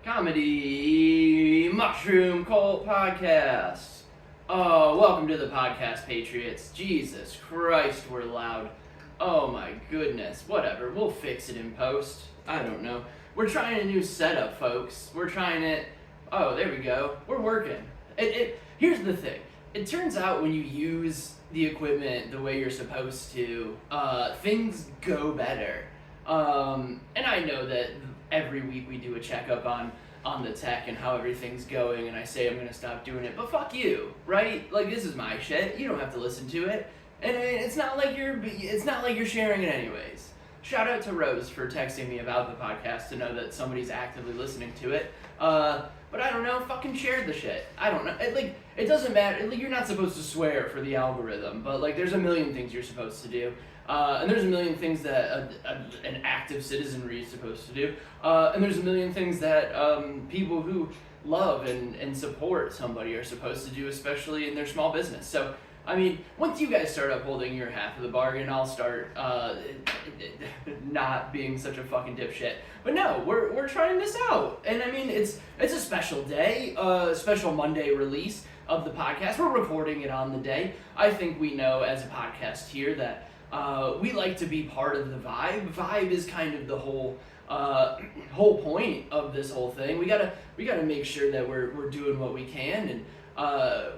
Comedy Mushroom Cult Podcast. Oh, welcome to the podcast, Patriots. Jesus Christ, we're loud. Oh my goodness. Whatever, we'll fix it in post. I don't know. We're trying a new setup, folks. We're trying it. Oh, there we go. We're working. Here's the thing. It turns out when you use the equipment the way you're supposed to, things go better. And I know that every week we do a checkup on the tech and how everything's going, and I say I'm gonna stop doing it, but fuck you, right? Like, this is my shit. You don't have to listen to it, and it's not like you're sharing it anyways. Shout out to Rose for texting me about the podcast to know that somebody's actively listening to it. But I don't know, fucking share the shit. I don't know. It doesn't matter. You're not supposed to swear for the algorithm, but there's a million things you're supposed to do. And there's a million things that an active citizenry is supposed to do. And there's a million things that people who love and support somebody are supposed to do, especially in their small business. So, I mean, once you guys start upholding your half of the bargain, I'll start not being such a fucking dipshit. But no, we're trying this out. And I mean, it's a special day, special Monday release of the podcast. We're recording it on the day. I think we know as a podcast here that we like to be part of the vibe. Vibe is kind of the whole point of this whole thing. We gotta make sure that we're doing what we can, and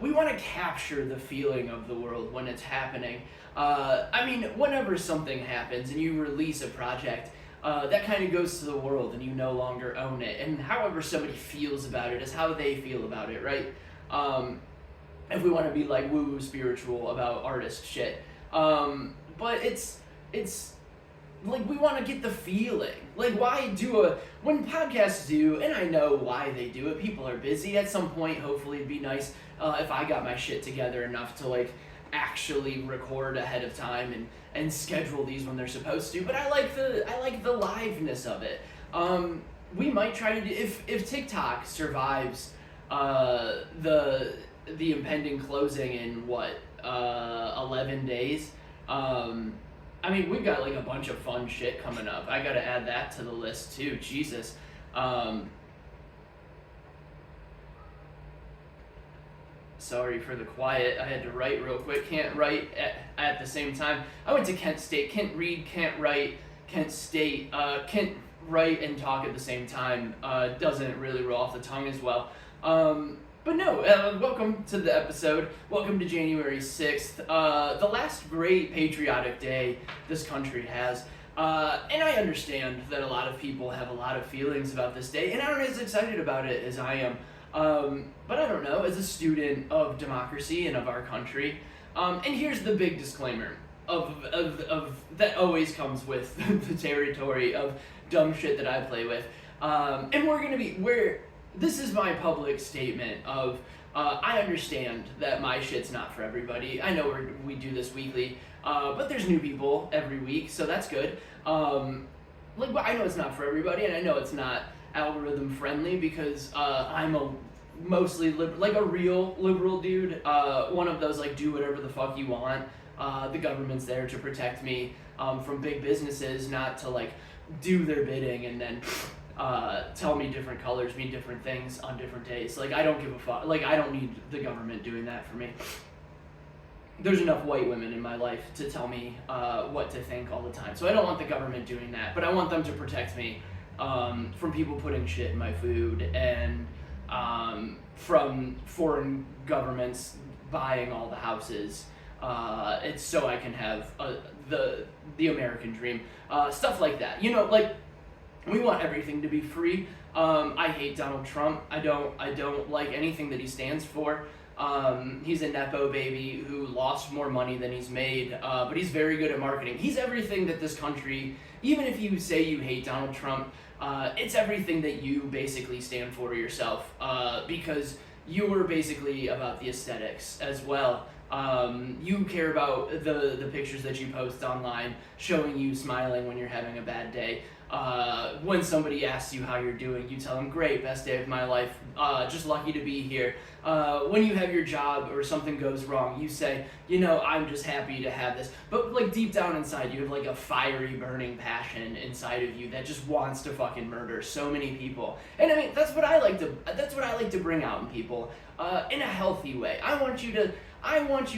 we want to capture the feeling of the world when it's happening. I mean, whenever something happens and you release a project, that kind of goes to the world and you no longer own it. And however somebody feels about it is how they feel about it, right? If we want to be like woo-woo spiritual about artist shit. But it's like we want to get the feeling. Like, why when podcasts do, and I know why they do it, people are busy. At some point, hopefully it'd be nice if I got my shit together enough to actually record ahead of time and schedule these when they're supposed to. But I like the liveness of it. We might try to do, if TikTok survives the impending closing in 11 days. I mean, we've got a bunch of fun shit coming up. I gotta add that to the list too. Jesus. Sorry for the quiet. I had to write real quick. Can't write at the same time. I went to Kent State. Can't read, can't write. Kent State. Can't write and talk at the same time. Doesn't really roll off the tongue as well. But no, welcome to the episode. Welcome to January 6th, the last great patriotic day this country has. And I understand that a lot of people have a lot of feelings about this day, and aren't as excited about it as I am. But I don't know, as a student of democracy and of our country, and here's the big disclaimer of that always comes with the territory of dumb shit that I play with. And this is my public statement of, I understand that my shit's not for everybody. I know we do this weekly, but there's new people every week, so that's good. I know it's not for everybody, and I know it's not algorithm friendly because I'm a mostly a real liberal dude. One of those do whatever the fuck you want. The government's there to protect me from big businesses, not to do their bidding and then tell me different colors mean different things on different days. I don't give a fuck. I don't need the government doing that for me. There's enough white women in my life to tell me what to think all the time. So I don't want the government doing that, but I want them to protect me from people putting shit in my food and from foreign governments buying all the houses. It's so I can have the American dream. Stuff like that. We want everything to be free. I hate Donald Trump. I don't like anything that he stands for. He's a Nepo baby who lost more money than he's made, but he's very good at marketing. He's everything that this country, even if you say you hate Donald Trump, it's everything that you basically stand for yourself, because you were basically about the aesthetics as well. You care about the pictures that you post online showing you smiling when you're having a bad day. When somebody asks you how you're doing, you tell them, great, best day of my life, just lucky to be here. When you have your job or something goes wrong, you say, I'm just happy to have this. But like deep down inside, you have like a fiery, burning passion inside of you that just wants to fucking murder so many people. And I mean, that's what I like to bring out in people, in a healthy way. I want you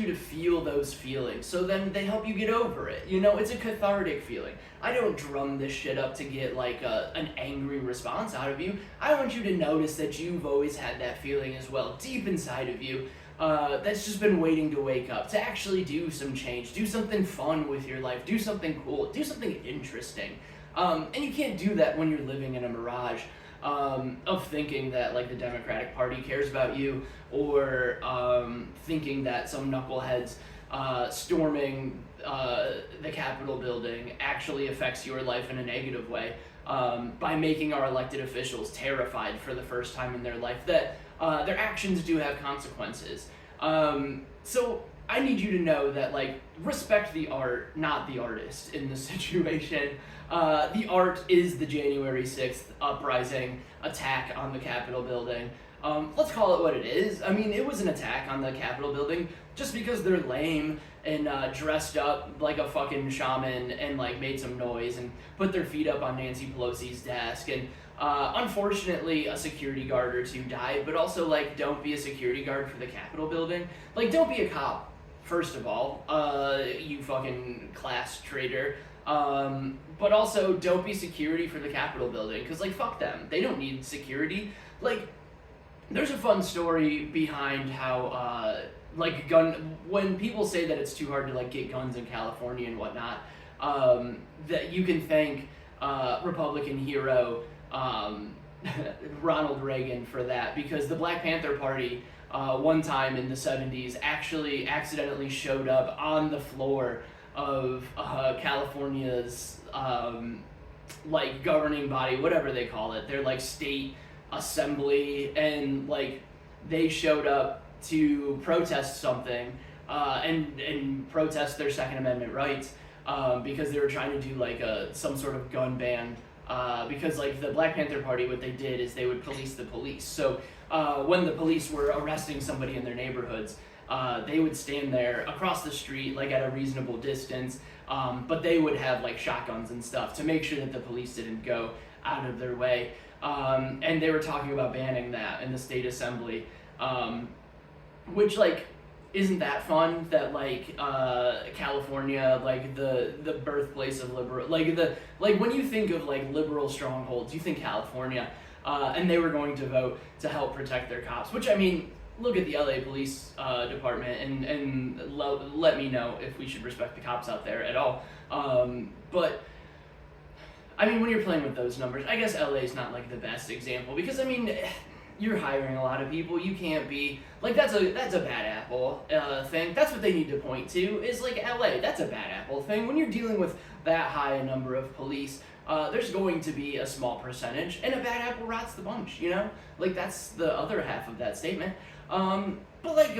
to feel those feelings, so then they help you get over it. It's a cathartic feeling. I don't drum this shit up to get like an angry response out of you. I want you to notice that you've always had that feeling as well, deep inside of you, that's just been waiting to wake up, to actually do some change, do something fun with your life, do something cool, do something interesting. And you can't do that when you're living in a mirage of thinking that like the Democratic Party cares about you, or thinking that some knuckleheads storming the Capitol building actually affects your life in a negative way, by making our elected officials terrified for the first time in their life that their actions do have consequences. So I need you to know that, like, respect the art, not the artist in this situation. The art is the January 6th uprising attack on the Capitol building. Let's call it what it is. I mean, it was an attack on the Capitol building just because they're lame and dressed up like a fucking shaman and like made some noise and put their feet up on Nancy Pelosi's desk. And unfortunately, a security guard or two died, but also, like, don't be a security guard for the Capitol building. Like, don't be a cop, first of all, you fucking class traitor. But also, don't be security for the Capitol building, because, like, fuck them. They don't need security. Like, there's a fun story behind how, when people say that it's too hard to, like, get guns in California and whatnot, that you can thank Republican hero Ronald Reagan for that, because the Black Panther Party one time in the 70s actually accidentally showed up on the floor of California's like governing body, whatever they call it, their like state assembly, and like they showed up to protest something and protest their Second Amendment rights, because they were trying to do like some sort of gun ban. Because like the Black Panther Party, what they did is they would police the police. So when the police were arresting somebody in their neighborhoods, they would stand there across the street, like at a reasonable distance, but they would have like shotguns and stuff to make sure that the police didn't go out of their way. And they were talking about banning that in the state assembly, which like isn't that fun that like California, like the birthplace of liberal, like when you think of like liberal strongholds, you think California, and they were going to vote to help protect their cops, which I mean, look at the LA police department and let me know if we should respect the cops out there at all. But I mean, when you're playing with those numbers, I guess LA is not like the best example, because I mean, you're hiring a lot of people. You can't be like, that's a bad apple thing. That's what they need to point to, is like LA. That's a bad apple thing. When you're dealing with that high a number of police, there's going to be a small percentage, and a bad apple rots the bunch. Like that's the other half of that statement. But like,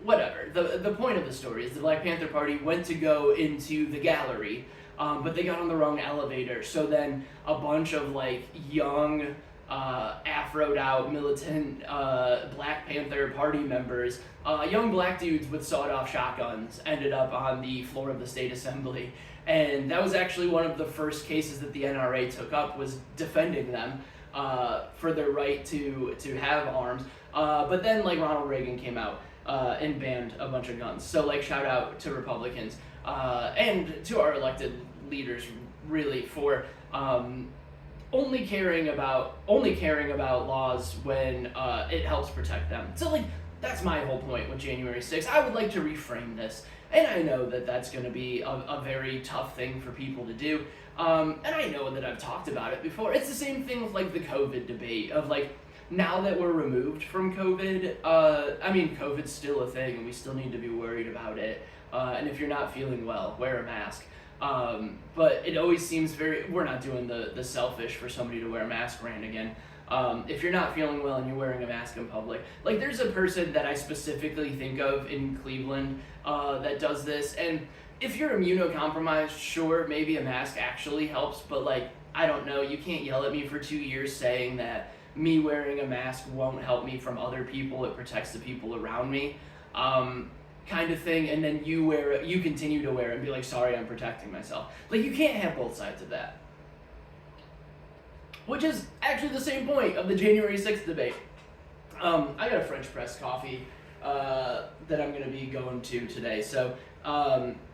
whatever. The point of the story is the Black Panther Party went to go into the gallery, but they got on the wrong elevator. So then a bunch of like young, afroed out militant Black Panther Party members, young black dudes with sawed-off shotguns, ended up on the floor of the state assembly. And that was actually one of the first cases that the NRA took up, was defending them for their right to have arms. But then like Ronald Reagan came out and banned a bunch of guns. So like, shout out to Republicans and to our elected leaders, really, for only caring about laws when it helps protect them. So like, that's my whole point with January 6th. I would like to reframe this, and I know that that's going to be a very tough thing for people to do, and I know that I've talked about it before. It's the same thing with like the COVID debate of like, now that we're removed from COVID, I mean, COVID's still a thing, and we still need to be worried about it, and if you're not feeling well, wear a mask. But it always seems we're not doing the selfish for somebody to wear a mask rant again. If you're not feeling well and you're wearing a mask in public, like there's a person that I specifically think of in Cleveland that does this, and if you're immunocompromised, sure, maybe a mask actually helps, but like, I don't know, you can't yell at me for 2 years saying that me wearing a mask won't help me from other people, it protects the people around me, kind of thing, and then you continue to wear it and be like, sorry, I'm protecting myself. Like, you can't have both sides of that. Which is actually the same point of the January 6th debate. I got a French press coffee that I'm going to be going to today, so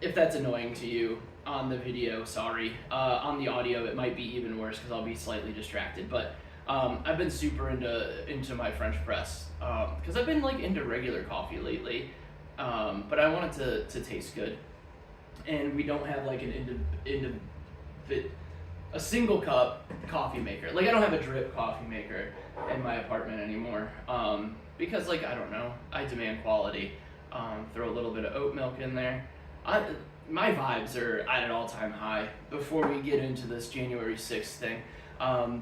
if that's annoying to you on the video, sorry. On the audio, it might be even worse because I'll be slightly distracted, but I've been super into my French press because I've been like into regular coffee lately, but I want it to taste good, and we don't have like a single cup coffee maker. Like, I don't have a drip coffee maker in my apartment anymore because, like, I don't know, I demand quality. Throw a little bit of oat milk in there. My vibes are at an all-time high. Before we get into this January 6th thing,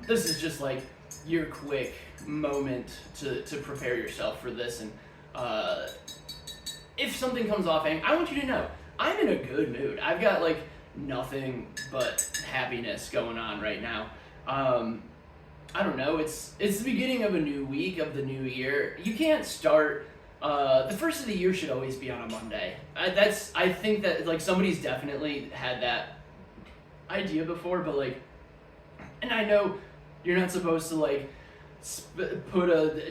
this is just like your quick moment to prepare yourself for this. And if something comes off, I want you to know I'm in a good mood. I've got like nothing but happiness going on right now. I don't know, it's the beginning of a new week, of the new year. You can't start the first of the year should always be on a Monday. I think that like somebody's definitely had that idea before, but like, and I know you're not supposed to like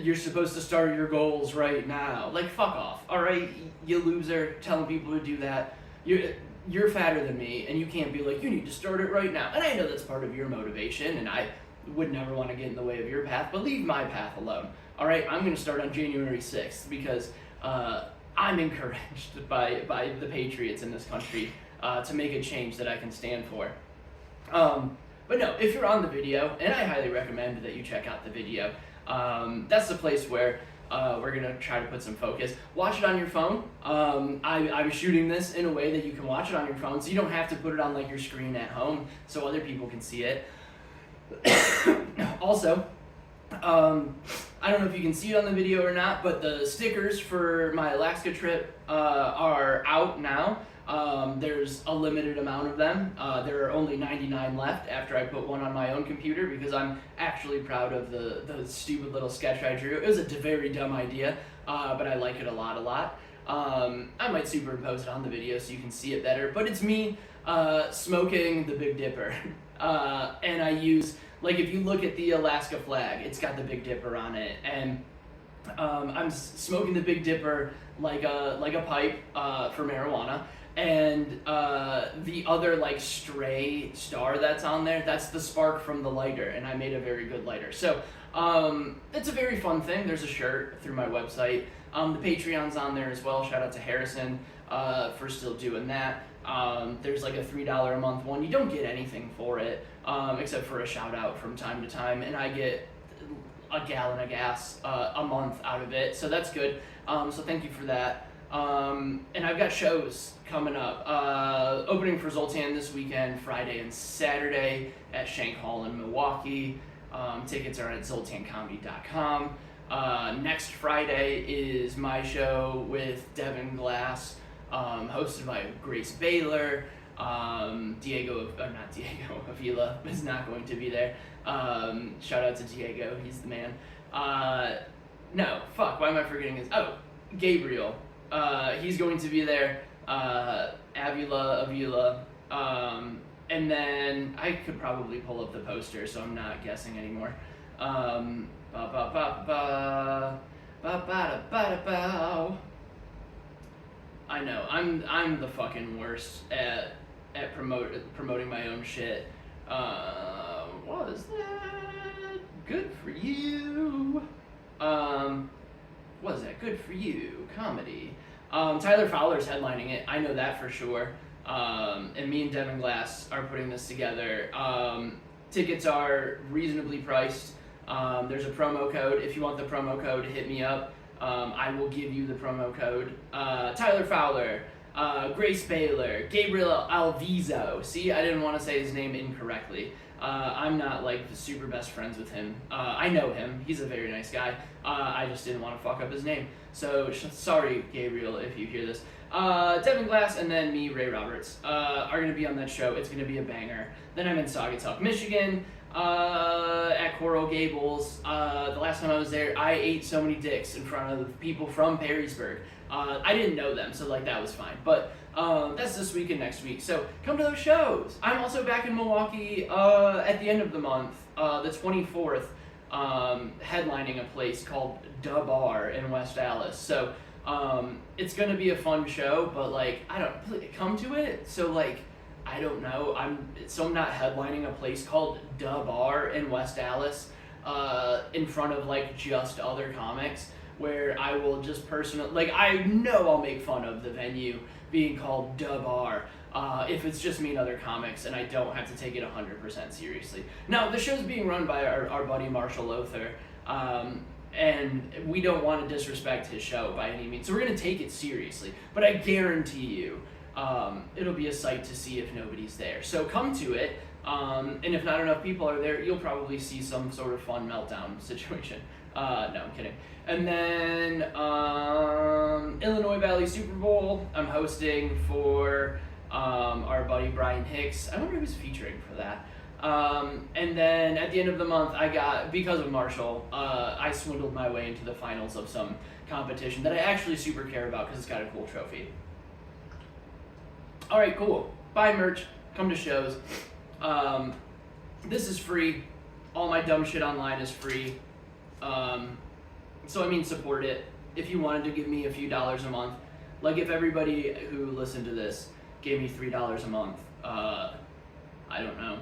you're supposed to start your goals right now. Like, fuck off, all right, you loser, telling people to do that. You're fatter than me, and you can't be like, you need to start it right now. And I know that's part of your motivation, and I would never want to get in the way of your path, but leave my path alone. All right, I'm going to start on January 6th because I'm encouraged by the patriots in this country to make a change that I can stand for. But no, if you're on the video, and I highly recommend that you check out the video, that's the place where we're going to try to put some focus. Watch it on your phone. I'm shooting this in a way that you can watch it on your phone, so you don't have to put it on like your screen at home so other people can see it. Also, I don't know if you can see it on the video or not, but the stickers for my Alaska trip are out now. There's a limited amount of them. There are only 99 left after I put one on my own computer because I'm actually proud of the stupid little sketch I drew. It was a very dumb idea, but I like it a lot. I might superimpose it on the video so you can see it better, but it's me smoking the Big Dipper. And I use, like, if you look at the Alaska flag, it's got the Big Dipper on it, and I'm smoking the Big Dipper like a pipe for marijuana, and the other like stray star that's on there, that's the spark from the lighter, and I made a very good lighter. So it's a very fun thing. There's a shirt through my website. The Patreon's on there as well. Shout out to Harrison for still doing that. There's like a $3 a month one. You don't get anything for it except for a shout out from time to time, and I get a gallon of gas a month out of it, so that's good. So thank you for that. And I've got shows coming up. Opening for Zoltan this weekend, Friday and Saturday at Shank Hall in Milwaukee. Tickets are at zoltancomedy.com. Next Friday is my show with Devin Glass, hosted by Grace Baylor. Avila is not going to be there. Shout out to Diego, he's the man. No, fuck, why am I forgetting his? Oh, Gabriel. He's going to be there. Avila. And then I could probably pull up the poster, so I'm not guessing anymore. I know, I'm the fucking worst at promoting my own shit. What is that? Good for you. What is that? Good for you. Comedy. Tyler Fowler's headlining it. I know that for sure. And me and Devin Glass are putting this together. Tickets are reasonably priced. There's a promo code. If you want the promo code, hit me up. I will give you the promo code. Tyler Fowler, Grace Baylor, Gabriel Alviso. See, I didn't want to say his name incorrectly. I'm not like super best friends with him. I know him. He's a very nice guy. I just didn't want to fuck up his name. So sorry, Gabriel, if you hear this. Devin Glass and then me, Ray Roberts, are going to be on that show. It's going to be a banger. Then I'm in Saugatuck, Michigan, at Coral Gables. The last time I was there, I ate so many dicks in front of people from Perrysburg. I didn't know them, so like that was fine. But that's this week and next week. So come to those shows. I'm also back in Milwaukee at the end of the month, the 24th, headlining a place called Da Bar in West Allis. So it's gonna be a fun show, but like I don't come to it. So like I don't know. I'm not headlining a place called Da Bar in West Allis in front of like just other comics, where I will just personally, like, I know I'll make fun of the venue being called Da Bar if it's just me and other comics and I don't have to take it 100% seriously. Now, the show's being run by our buddy Marshall Lothar, and we don't want to disrespect his show by any means, so we're going to take it seriously. But I guarantee you, it'll be a sight to see if nobody's there. So come to it, and if not enough people are there, you'll probably see some sort of fun meltdown situation. No, I'm kidding. And then Illinois Valley Super Bowl, I'm hosting for our buddy Brian Hicks. I wonder who's featuring for that. And then at the end of the month, I got, because of Marshall, I swindled my way into the finals of some competition that I actually super care about because it's got a cool trophy. All right, cool. Buy merch, come to shows. This is free. All my dumb shit online is free. So I mean, support it. If you wanted to give me a few dollars a month, like if everybody who listened to this gave me $3 a month, I don't know,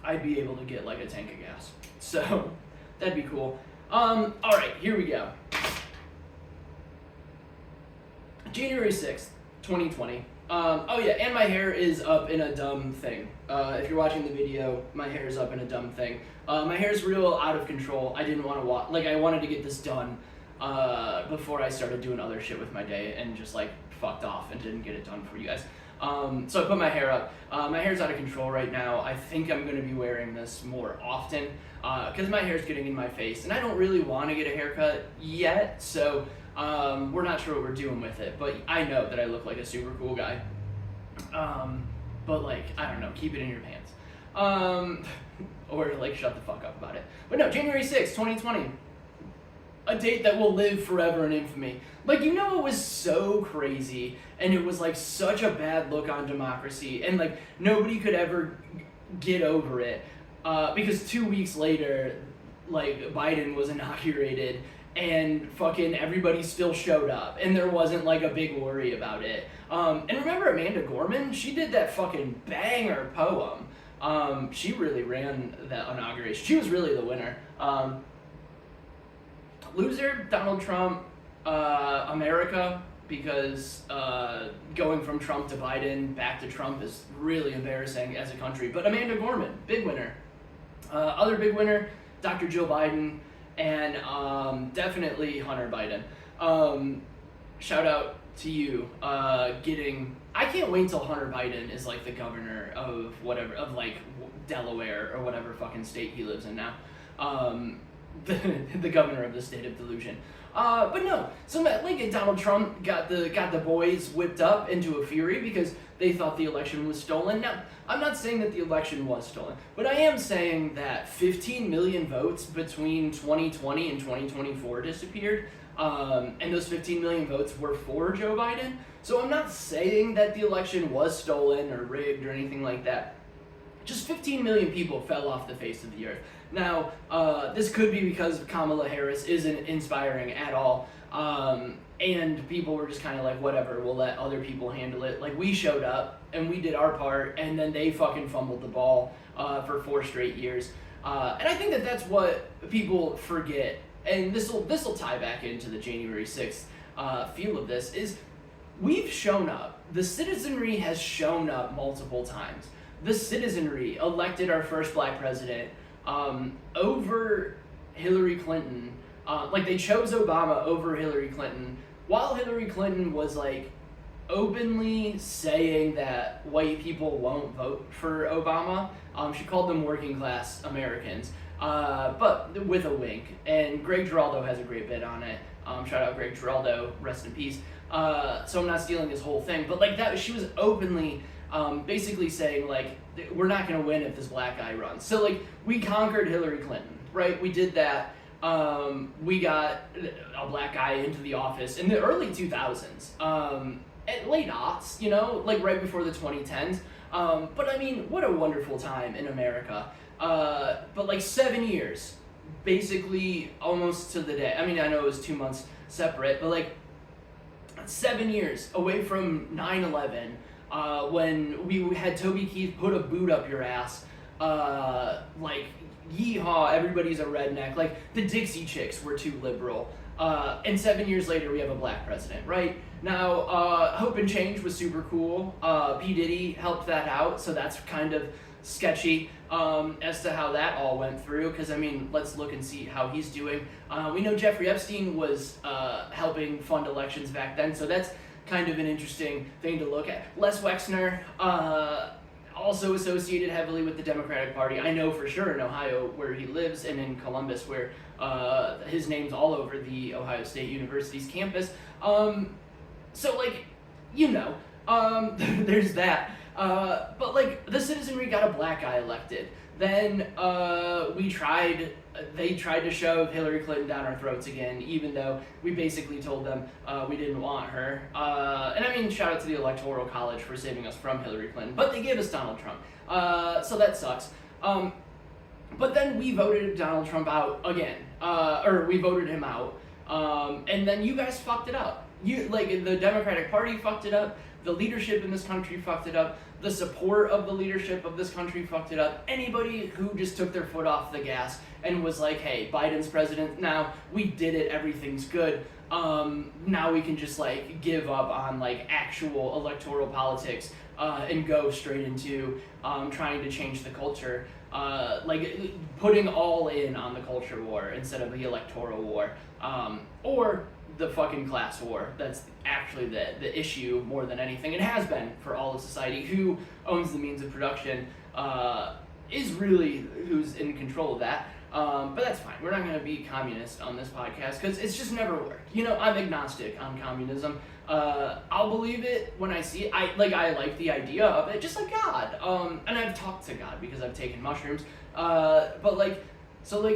I'd be able to get like a tank of gas. So that'd be cool. All right, here we go. January 6th, 2020. Oh yeah, and my hair is up in a dumb thing. If you're watching the video, my hair is up in a dumb thing. My hair's real out of control. I didn't want to I wanted to get this done before I started doing other shit with my day and just like fucked off and didn't get it done for you guys. So I put my hair up. My hair's out of control right now. I think I'm going to be wearing this more often because my hair's getting in my face and I don't really want to get a haircut yet, so we're not sure what we're doing with it, but I know that I look like a super cool guy. But like, I don't know, keep it in your pants. Or like shut the fuck up about it. But no, January 6th, 2020. A date that will live forever in infamy. Like, you know, it was so crazy and it was like such a bad look on democracy and like nobody could ever get over it because 2 weeks later, like Biden was inaugurated and fucking everybody still showed up and there wasn't like a big worry about it. And remember Amanda Gorman? She did that fucking banger poem. She really ran that inauguration. She was really the winner. Loser, Donald Trump, America, because going from Trump to Biden back to Trump is really embarrassing as a country. But Amanda Gorman, big winner. Other big winner, Dr. Jill Biden, and definitely Hunter Biden. Shout out to you getting... I can't wait until Hunter Biden is like the governor of whatever, of like Delaware or whatever fucking state he lives in now. The governor of the state of delusion. But no, so like Donald Trump got the boys whipped up into a fury because they thought the election was stolen. Now, I'm not saying that the election was stolen, but I am saying that 15 million votes between 2020 and 2024 disappeared, and those 15 million votes were for Joe Biden. So I'm not saying that the election was stolen or rigged or anything like that. Just 15 million people fell off the face of the earth. Now, this could be because Kamala Harris isn't inspiring at all, and people were just kind of like, whatever, we'll let other people handle it. Like, we showed up, and we did our part, and then they fucking fumbled the ball for 4 straight years. And I think that that's what people forget, and this'll tie back into the January 6th feel of this, is we've shown up. The citizenry has shown up multiple times. The citizenry elected our first black president over Hillary Clinton. Like, they chose Obama over Hillary Clinton, while Hillary Clinton was like openly saying that white people won't vote for Obama. She called them working class Americans. but with a wink. And Greg Giraldo has a great bit on it. Shout out Greg Giraldo, rest in peace. So I'm not stealing his whole thing, but like that, she was openly basically saying like, we're not going to win if this black guy runs. So like, we conquered Hillary Clinton, right? We did that. We got a black guy into the office in the early 2000s, at late aughts, you know, like right before the 2010s. But I mean, what a wonderful time in America. But like 7 years, basically almost to the day. I mean, I know it was 2 months separate, but like 7 years away from 9/11, when we had Toby Keith put a boot up your ass, like, yeehaw, everybody's a redneck, like, the Dixie Chicks were too liberal, and 7 years later we have a black president, right? Now, Hope and Change was super cool. P. Diddy helped that out, so that's kind of sketchy as to how that all went through, because I mean, let's look and see how he's doing. We know Jeffrey Epstein was helping fund elections back then, so that's kind of an interesting thing to look at. Les Wexner, also associated heavily with the Democratic Party. I know for sure in Ohio, where he lives, and in Columbus, wwhere his name's all over the Ohio State University's campus. So like, you know, there's that. But like, the citizenry got a black guy elected. Then they tried to shove Hillary Clinton down our throats again, even though we basically told them we didn't want her. And I mean, shout out to the Electoral College for saving us from Hillary Clinton, but they gave us Donald Trump. So that sucks. But then we voted Donald Trump out again, or we voted him out, and then you guys fucked it up. The Democratic Party fucked it up, the leadership in this country fucked it up, the support of the leadership of this country fucked it up. Anybody who just took their foot off the gas and was like, hey, Biden's president now, we did it, everything's good, now we can just like give up on like actual electoral politics and go straight into trying to change the culture, like putting all in on the culture war instead of the electoral war, or the fucking class war. That's actually the issue more than anything. It has been for all of society. Who owns the means of production is really who's in control of that. But that's fine. We're not going to be communist on this podcast because it's just never worked. You know, I'm agnostic on communism. I'll believe it when I see it. I like the idea of it, just like God. And I've talked to God because I've taken mushrooms.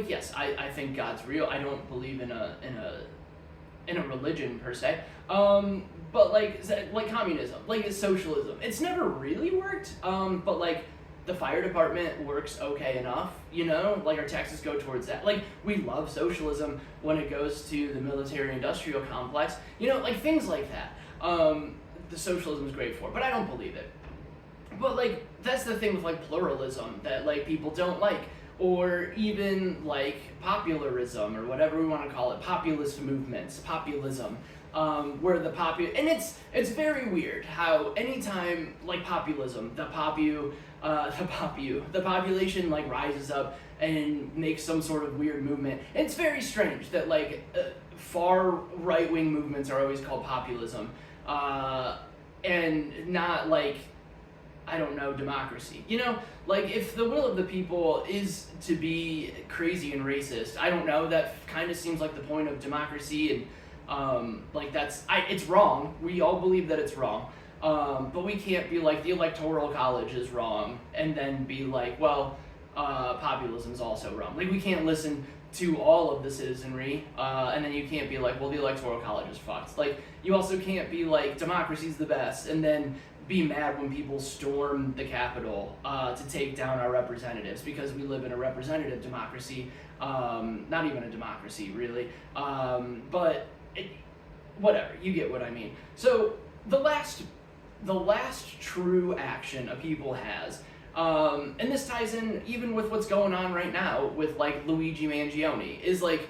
Yes, I think God's real. I don't believe in a religion per se, but like communism, like socialism, it's never really worked, but like the fire department works okay enough, you know, like our taxes go towards that. Like we love socialism when it goes to the military industrial complex, you know, like things like that. The socialism is great for, but I don't believe it. But like that's the thing with like pluralism that like people don't like. Or even like popularism or whatever we want to call it, populist movements, populism, where the and it's very weird how anytime like populism, the population like rises up and makes some sort of weird movement. It's very strange that like far right-wing movements are always called populism, and not like, I don't know, democracy. You know, like if the will of the people is to be crazy and racist, I don't know, that kind of seems like the point of democracy, and it's wrong. We all believe that it's wrong, but we can't be like the Electoral College is wrong and then be like, well, populism is also wrong. Like we can't listen to all of the citizenry, and then you can't be like, well, the Electoral College is fucked. Like you also can't be like, democracy's the best, and then be mad when people storm the Capitol to take down our representatives, because we live in a representative democracy, not even a democracy really, but whatever, you get what I mean. So the last true action a people has, and this ties in even with what's going on right now with like Luigi Mangione, is like,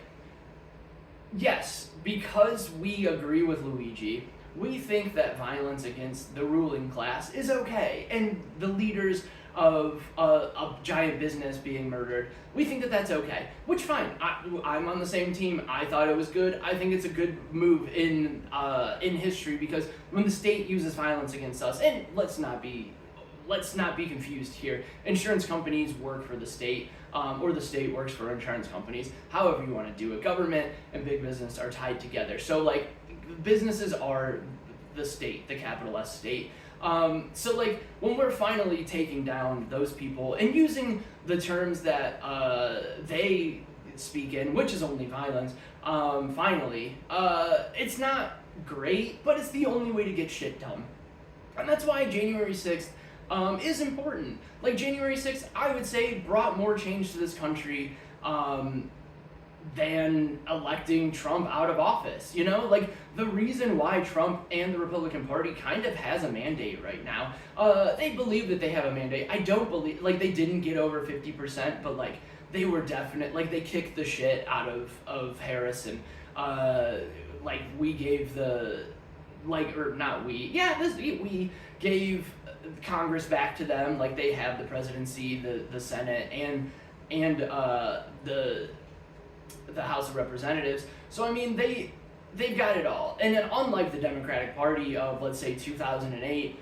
yes, because we agree with Luigi, we think that violence against the ruling class is okay, and the leaders of a giant business being murdered, we think that that's okay, which fine, I'm on the same team. I thought it was good. I think it's a good move in history, because when the state uses violence against us, and let's let's not be confused here. Insurance companies work for the state, or the state works for insurance companies. However you want to do it. Government and big business are tied together. So like businesses are the state, the capital S state. So like when we're finally taking down those people and using the terms that they speak in, which is only violence, finally, it's not great, but it's the only way to get shit done. And that's why January 6th is important. Like January 6th, I would say, brought more change to this country than electing Trump out of office. You know, like the reason why Trump and the Republican Party kind of has a mandate right now, they believe that they have a mandate. I don't believe, like they didn't get over 50%, but like they were definite, like they kicked the shit out of Harris, and like we gave the, like, or not we, yeah, we gave Congress back to them. Like they have the presidency, the Senate, and the House of Representatives. So I mean they've got it all. And then unlike the Democratic Party of, let's say, 2008,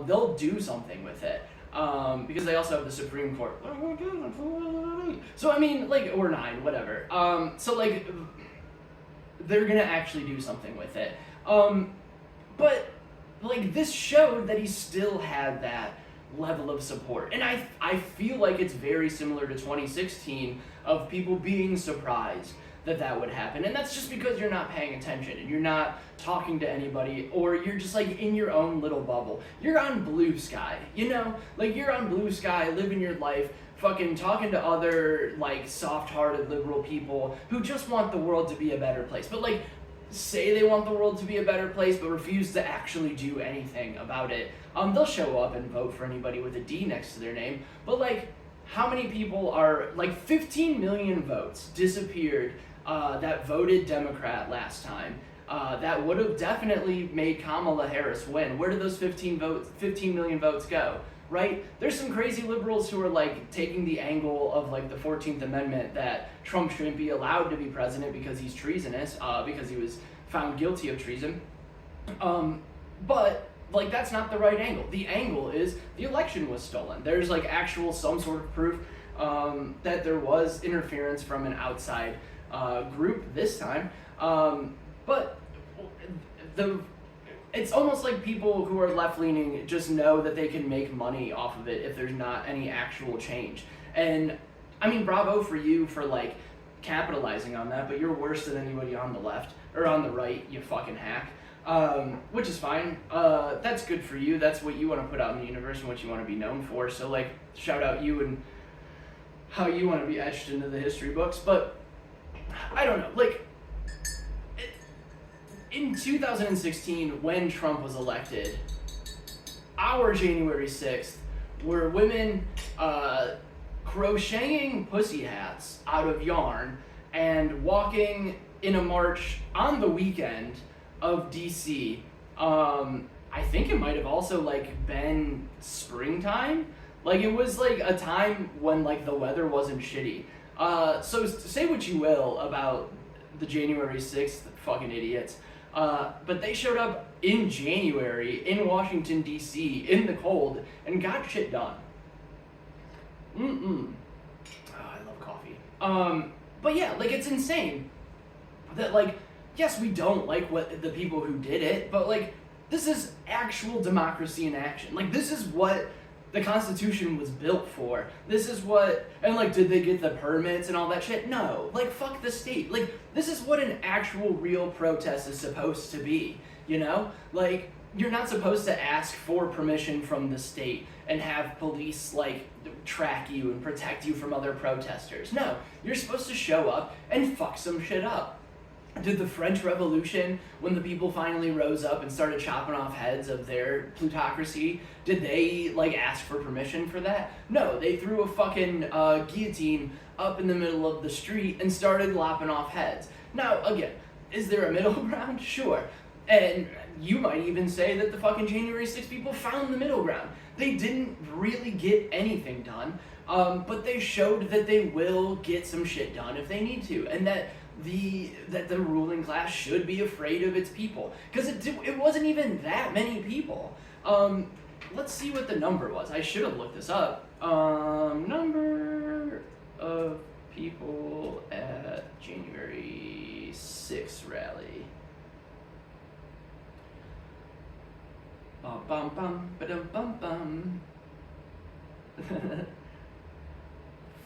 they'll do something with it. Because they also have the Supreme Court. So I mean, like, or 9, whatever. So like they're gonna actually do something with it. But like this showed that he still had that level of support. And I feel like it's very similar to 2016 of people being surprised that would happen. And that's just because you're not paying attention and you're not talking to anybody, or you're just like in your own little bubble. You're on blue sky, you know? Like you're on blue sky, living your life, fucking talking to other like soft-hearted liberal people who just want the world to be a better place. But like say they want the world to be a better place but refuse to actually do anything about it. They'll show up and vote for anybody with a D next to their name. But like how many people are, like 15 million votes disappeared that voted Democrat last time. That would have definitely made Kamala Harris win. Where did those 15 million votes go? Right? There's some crazy liberals who are like taking the angle of like the 14th Amendment that Trump shouldn't be allowed to be president because he's treasonous, because he was found guilty of treason. But like that's not the right angle. The angle is the election was stolen. There's like actual some sort of proof that there was interference from an outside group this time. But it's almost like people who are left-leaning just know that they can make money off of it if there's not any actual change. And I mean, bravo for you for like capitalizing on that, but you're worse than anybody on the left or on the right, you fucking hack. Which is fine. That's good for you. That's what you want to put out in the universe and what you want to be known for. So like, shout out you and how you want to be etched into the history books. But I don't know, like in 2016 when Trump was elected, our January 6th were women crocheting pussy hats out of yarn and walking in a march on the weekend of DC. I think it might have also like been springtime. Like it was like a time when like the weather wasn't shitty. So say what you will about the January 6th fucking idiots. But they showed up in January in Washington DC in the cold and got shit done. Oh, I love coffee. But yeah, like it's insane that like, yes, we don't like what the people who did it, but like this is actual democracy in action. Like this is what the Constitution was built for. This is what, and like, did they get the permits and all that shit? No, like fuck the state. Like this is what an actual real protest is supposed to be, you know? Like you're not supposed to ask for permission from the state and have police like track you and protect you from other protesters. No, you're supposed to show up and fuck some shit up. Did the French Revolution, when the people finally rose up and started chopping off heads of their plutocracy, did they like ask for permission for that? No, they threw a fucking guillotine up in the middle of the street and started lopping off heads. Now, again, is there a middle ground? Sure. And you might even say that the fucking January 6 people found the middle ground. They didn't really get anything done, but they showed that they will get some shit done if they need to, and that the ruling class should be afraid of its people, because it wasn't even that many people. let's see what the number was. I should have looked this up. Number of people at January 6th rally. Bum bum bum ba-dum bum bum.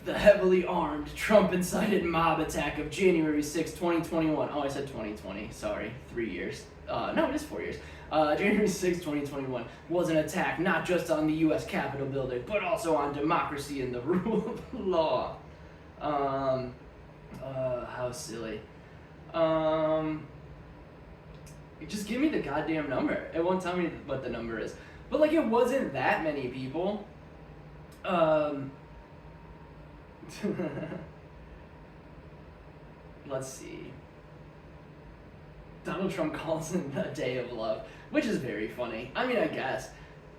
The heavily armed Trump-incited mob attack of January 6, 2021. Oh, I said 2020. Sorry, 3 years. No, it is 4 years. January 6, 2021 was an attack not just on the U.S. Capitol building, but also on democracy and the rule of law. How silly. Just give me the goddamn number. It won't tell me what the number is. But, like, it wasn't that many people. Let's see. Donald Trump calls it a day of love, which is very funny. I mean, I guess.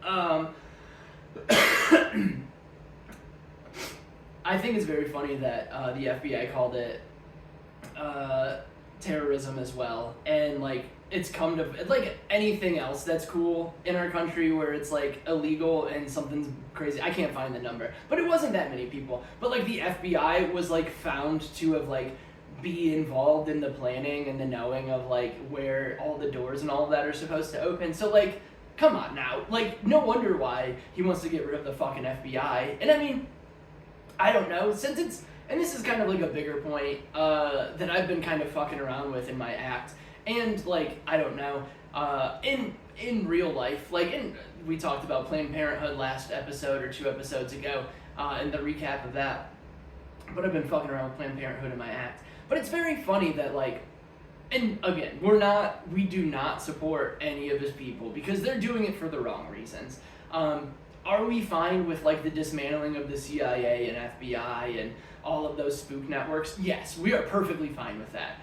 I think it's very funny that the FBI called it terrorism as well, and like it's come to like anything else that's cool in our country where it's like illegal and something's crazy. I can't find the number, but it wasn't that many people. But like the FBI was like found to have like be involved in the planning and the knowing of like where all the doors and all of that are supposed to open. So like, come on now, like no wonder why he wants to get rid of the fucking FBI. And I mean, I don't know, since it's, and this is kind of like a bigger point that I've been kind of fucking around with in my act. And like, I don't know, in real life, like we talked about Planned Parenthood last episode or 2 episodes ago in the recap of that. But I've been fucking around with Planned Parenthood in my act. But it's very funny that like, and again, we do not support any of his people because they're doing it for the wrong reasons. Are we fine with like the dismantling of the CIA and FBI and all of those spook networks? Yes, we are perfectly fine with that.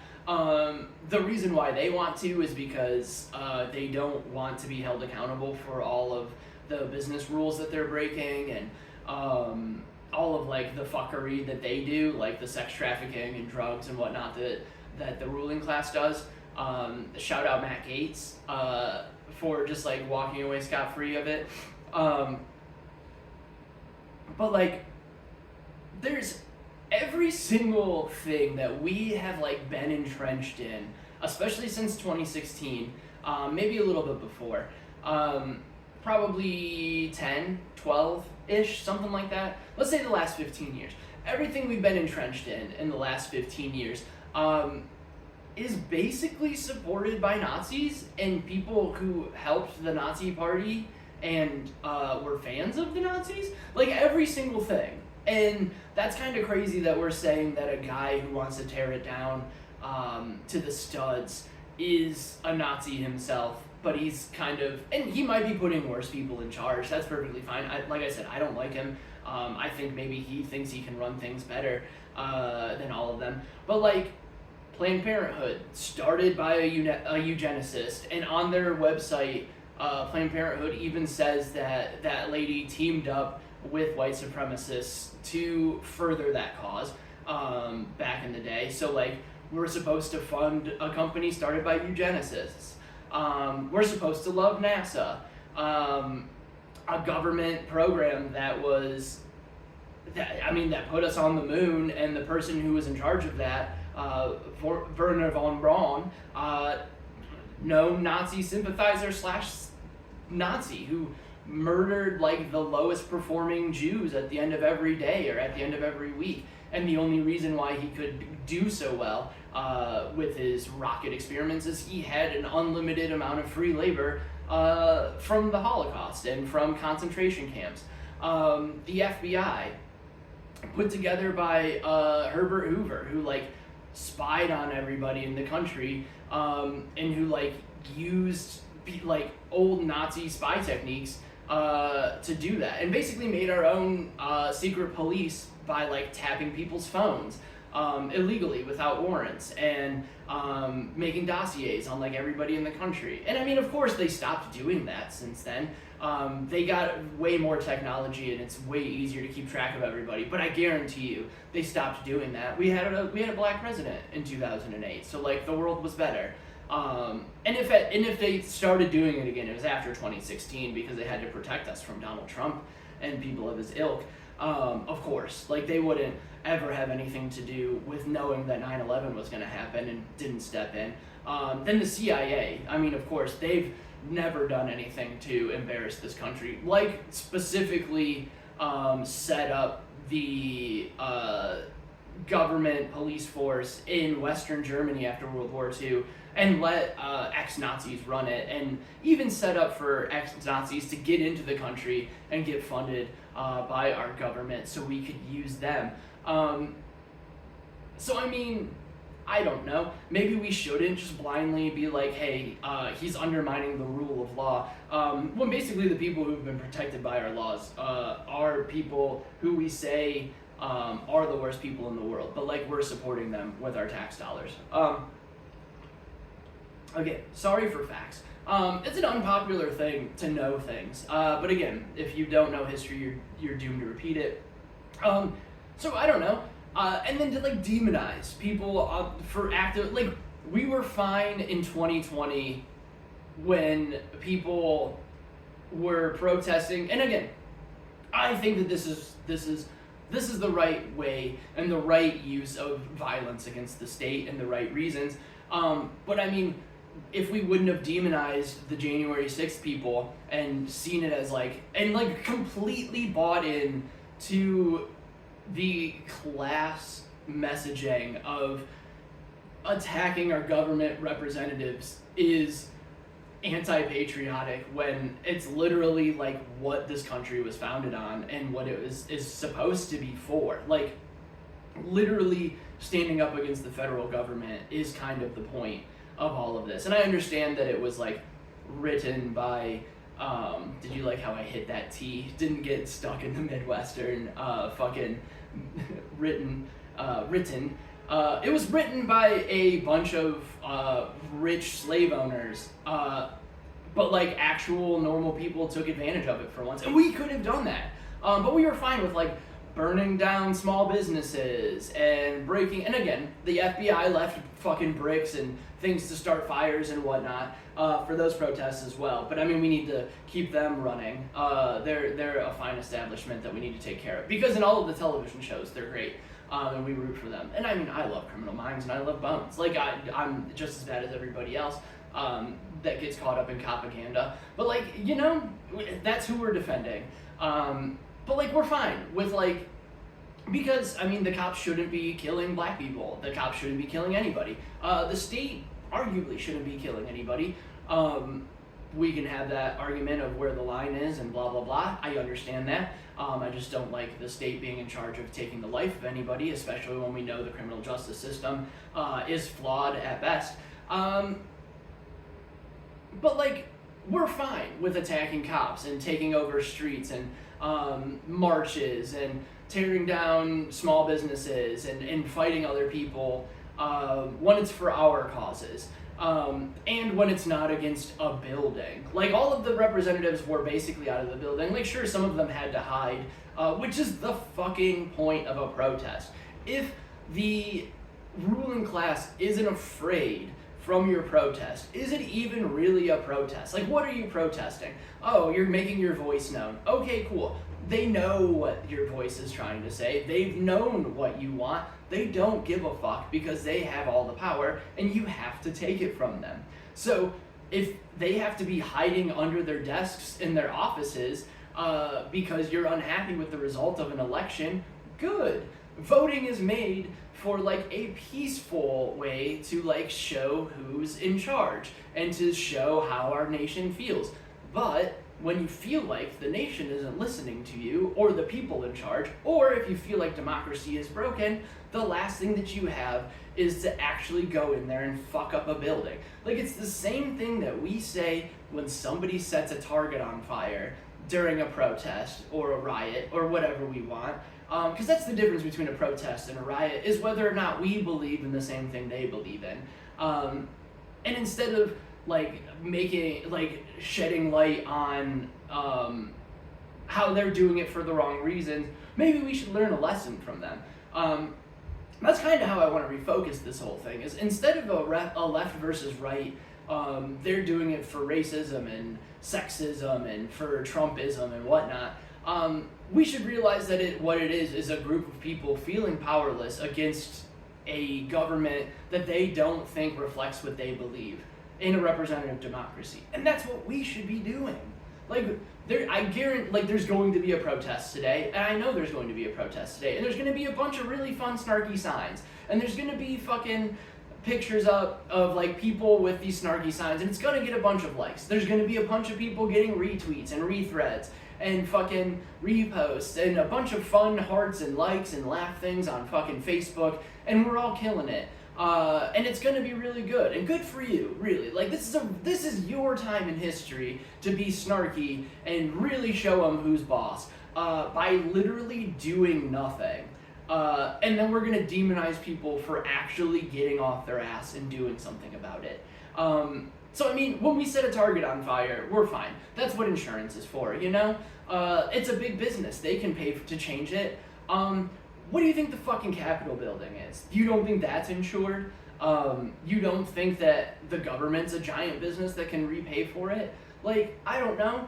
The reason why they want to is because they don't want to be held accountable for all of the business rules that they're breaking and all of like the fuckery that they do, like the sex trafficking and drugs and whatnot that the ruling class does. Shout out Matt Gaetz for just like walking away scot-free of it. But like, there's every single thing that we have like been entrenched in, especially since 2016, maybe a little bit before, probably 10, 12-ish, something like that. Let's say the last 15 years. Everything we've been entrenched in the last 15 years is basically supported by Nazis and people who helped the Nazi party and were fans of the Nazis. Like every single thing. And that's kind of crazy that we're saying that a guy who wants to tear it down to the studs is a Nazi himself, but he's kind of, and he might be putting worse people in charge. That's perfectly fine. Like I said, I don't like him. I think maybe he thinks he can run things better than all of them. But like, Planned Parenthood, started by a eugenicist, and on their website, Planned Parenthood even says that that lady teamed up with white supremacists to further that cause back in the day. So like, we're supposed to fund a company started by eugenicists. We're supposed to love NASA, a government program that put us on the moon, and the person who was in charge of that, Werner von Braun, no Nazi sympathizer / Nazi who murdered like the lowest performing Jews at the end of every day or at the end of every week. And the only reason why he could do so well with his rocket experiments is he had an unlimited amount of free labor from the Holocaust and from concentration camps. The FBI, put together by Herbert Hoover, who like spied on everybody in the country and who like used like old Nazi spy techniques to do that, and basically made our own secret police by like tapping people's phones illegally without warrants and making dossiers on like everybody in the country. And I mean, of course they stopped doing that since then. They got way more technology and it's way easier to keep track of everybody, but I guarantee you they stopped doing that. We had a black president in 2008, so like the world was better. And if they started doing it again, it was after 2016 because they had to protect us from Donald Trump and people of his ilk. Of course, like they wouldn't ever have anything to do with knowing that 9/11 was going to happen and didn't step in. Then the CIA, I mean, of course, they've never done anything to embarrass this country, like specifically set up the government police force in Western Germany after World War II and let ex-Nazis run it, and even set up for ex-Nazis to get into the country and get funded by our government so we could use them. So I mean, I don't know. Maybe we shouldn't just blindly be like, hey, he's undermining the rule of law. When basically the people who've been protected by our laws are people who we say are the worst people in the world, but like we're supporting them with our tax dollars. Again, sorry for facts. It's an unpopular thing to know things, but again, if you don't know history, you're doomed to repeat it. So I don't know. And then to like demonize people for active, like we were fine in 2020 when people were protesting. And again, I think that this is the right way and the right use of violence against the state and the right reasons. But I mean, if we wouldn't have demonized the January 6th people and seen it as like, and like completely bought in to the class messaging of attacking our government representatives is anti-patriotic when it's literally like what this country was founded on and what it is supposed to be for. Like literally standing up against the federal government is kind of the point of all of this. And I understand that it was like written by did you like how I hit that T? Didn't get stuck in the Midwestern fucking written. It was written by a bunch of rich slave owners, but like actual normal people took advantage of it for once, and we could have done that. But we were fine with like burning down small businesses and breaking. And again, the FBI left fucking bricks and things to start fires and whatnot for those protests as well. But I mean, we need to keep them running. They're a fine establishment that we need to take care of, because in all of the television shows, they're great. And we root for them. And I mean, I love Criminal Minds and I love Bones. Like I'm just as bad as everybody else that gets caught up in propaganda. But like, you know, that's who we're defending. But like, we're fine with like, because I mean, the cops shouldn't be killing black people. The cops shouldn't be killing anybody. The state arguably shouldn't be killing anybody. We can have that argument of where the line is and blah, blah, blah. I understand that. I just don't like the state being in charge of taking the life of anybody, especially when we know the criminal justice system is flawed at best. But like, we're fine with attacking cops and taking over streets and marches and tearing down small businesses and fighting other people when it's for our causes. And when it's not against a building. Like, all of the representatives were basically out of the building. Like, sure, some of them had to hide, which is the fucking point of a protest. If the ruling class isn't afraid from your protest, is it even really a protest? Like, what are you protesting? Oh, you're making your voice known. Okay, cool. They know what your voice is trying to say. They've known what you want. They don't give a fuck because they have all the power and you have to take it from them. So if they have to be hiding under their desks in their offices because you're unhappy with the result of an election, good. Voting is made for like a peaceful way to like show who's in charge and to show how our nation feels. But when you feel like the nation isn't listening to you or the people in charge, or if you feel like democracy is broken, the last thing that you have is to actually go in there and fuck up a building. Like, it's the same thing that we say when somebody sets a Target on fire during a protest or a riot or whatever we want. Because that's the difference between a protest and a riot, is whether or not we believe in the same thing they believe in. And instead of like shedding light on how they're doing it for the wrong reasons, maybe we should learn a lesson from them. That's kind of how I want to refocus this whole thing, is instead of a left versus right, they're doing it for racism and sexism and for Trumpism and whatnot. We should realize that what it is a group of people feeling powerless against a government that they don't think reflects what they believe in a representative democracy. And that's what we should be doing. I guarantee, there's going to be a protest today, and I know there's going to be a protest today, and there's going to be a bunch of really fun, snarky signs, and there's going to be fucking pictures up of, people with these snarky signs, and it's going to get a bunch of likes. There's going to be a bunch of people getting retweets and rethreads and fucking reposts and a bunch of fun hearts and likes and laugh things on fucking Facebook, and we're all killing it. And it's going to be really good, and good for you, really. This is your time in history to be snarky and really show them who's boss by literally doing nothing. And then we're going to demonize people for actually getting off their ass and doing something about it. So, when we set a target on fire, we're fine. That's what insurance is for, you know? It's a big business. They can pay to change it. What do you think the fucking Capitol building is? You don't think that's insured? You don't think that the government's a giant business that can repay for it? I don't know.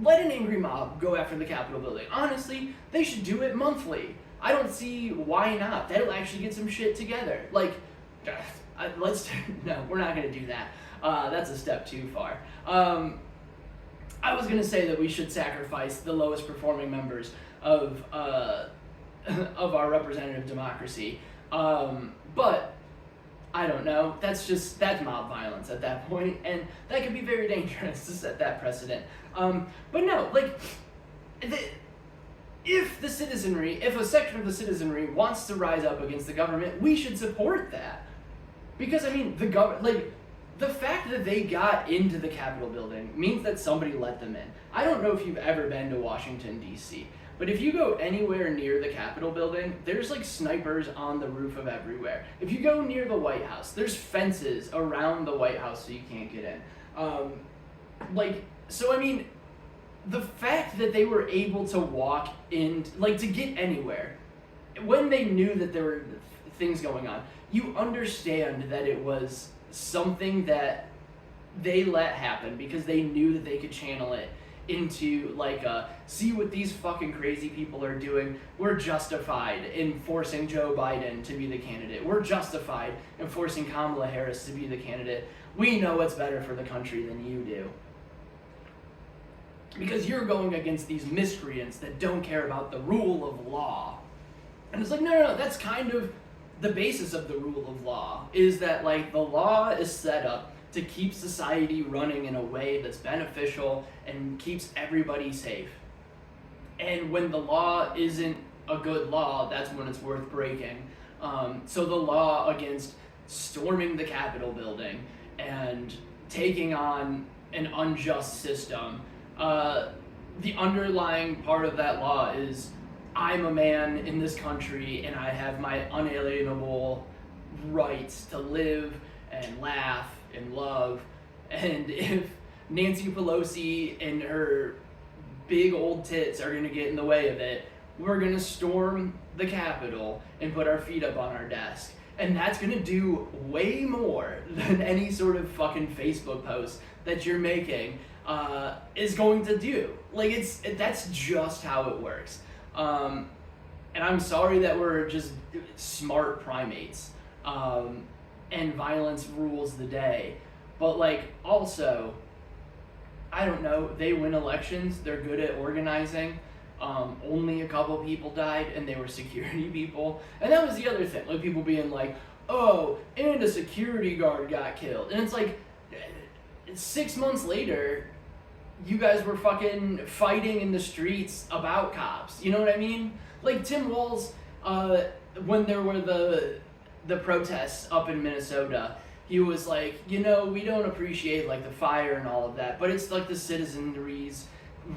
Let an angry mob go after the Capitol building. Honestly, they should do it monthly. I don't see why not. That'll actually get some shit together. No, we're not going to do that. That's a step too far. I was going to say that we should sacrifice the lowest performing members of our representative democracy. But I don't know. That's mob violence at that point, and that could be very dangerous to set that precedent. But no, if a section of the citizenry wants to rise up against the government, we should support that. Because the fact that they got into the Capitol building means that somebody let them in. I don't know if you've ever been to Washington, D.C., but if you go anywhere near the Capitol building, there's snipers on the roof of everywhere. If you go near the White House, there's fences around the White House so you can't get in. The fact that they were able to walk in, to get anywhere, when they knew that there were things going on, you understand that it was something that they let happen because they knew that they could channel it into see what these fucking crazy people are doing. We're justified in forcing Joe Biden to be the candidate. We're justified in forcing Kamala Harris to be the candidate. We know what's better for the country than you do. Because you're going against these miscreants that don't care about the rule of law. And it's no, that's kind of the basis of the rule of law, is that the law is set up to keep society running in a way that's beneficial and keeps everybody safe. And when the law isn't a good law, that's when it's worth breaking. So the law against storming the Capitol building and taking on an unjust system, the underlying part of that law is I'm a man in this country and I have my unalienable rights to live and laugh and love, and if Nancy Pelosi and her big old tits are going to get in the way of it, we're going to storm the Capitol and put our feet up on our desk. And that's going to do way more than any sort of fucking Facebook post that you're making is going to do. That's just how it works. And I'm sorry that we're just smart primates. And violence rules the day. But also, I don't know, they win elections, they're good at organizing. Only a couple people died and they were security people. And that was the other thing, people being oh, and a security guard got killed. And it's 6 months later, you guys were fucking fighting in the streets about cops. You know what I mean? Tim Walz, when there were the protests up in Minnesota, he was we don't appreciate the fire and all of that, but it's the citizenry's